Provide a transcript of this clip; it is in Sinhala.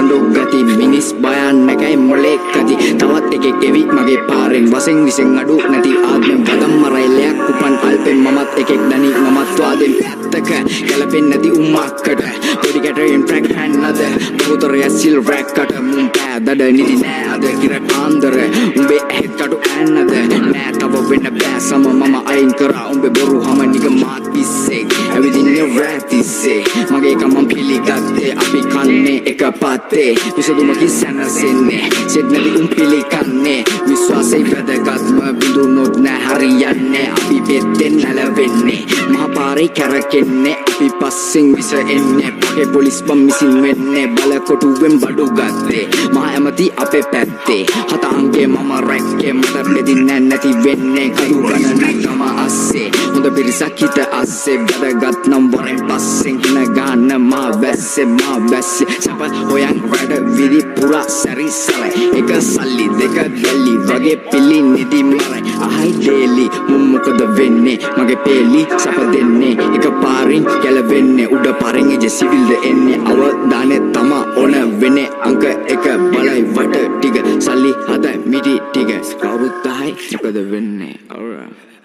කඳු ගති මිනිස් බයන්නකයි මොලේ කති තවත් එකෙක් එවි මගේ පාරෙන් වසෙන් විසෙන් අඩු නැති ආත්මෙන් වදම් මරයිලයක් උපන් අල්පෙන් මමත් එකෙක් දනි මමත් වාදෙන් පැත්තක ගැලපෙන්නේ නැති උම්මක්කට පොඩි කැටරින් ප්‍රැක් හැන්නද බහුතරය සිල් රැක්කට මුම් පෑදඩ නිදි නෑ අද කිර කාන්දර උඹේ ඇහෙත් කටු ඇන්නද නෑ තව වෙන්න බෑ සම මම අයින් කරා උඹේ බොරු හම නික මාත් පිස්සෙක් ඇවිදින්නේ රැතිස්සේ මගේ කමම් පිළිගත්තේ අපි කන්නේ එක පත්තේ විසදුමකින් සැනසෙන්නේ සෙත් නැති උන් පිළිකන්නේ විශ්වාසයි වැදගත්ම බිඳුනොත් නෑ හරියන්නේ අපි පෙත්තෙන් නැලවෙන්නේ මහපාරේ කැරකෙන්නේ අපි පස්සෙන් විස එන්නේ පොකේ පොලිස් බම් මිසින් වෙන්නේ බලකොටුවෙන් බඩු ගත්තේ මහ ඇමති අපේ පැත්තේ හතංගේ මම රැක්කේ මට බෙදින්නේ නැති වෙන්නේ කඩු ගණනක් තම අස්සේ හොඳ පිරිසක් හිත අස්සේ වැදගත් නම් වරෙන් පස්සෙන් කින ගන්න මා වැස්සේ සප හොයන් වැඩ විදි පුරා සැරිසලයි එක සල්ලි දෙක දෙල්ලි වගේ පිළි නිදි මරයි අහයි ඩේලි මුම් මොකද වෙන්නේ මගේ පේලි සප දෙන්නේ එක පාරින් ගැලවෙන්නේ උඩ පාරෙන් එජ සිවිල්ද එන්නේ අවදානේ තම ඕන වෙන්නේ අංක එක බලයි වට ටික සල්ලි හදයි මිටි ටික කවුරුත් අහයි මොකද වෙන්නේ alright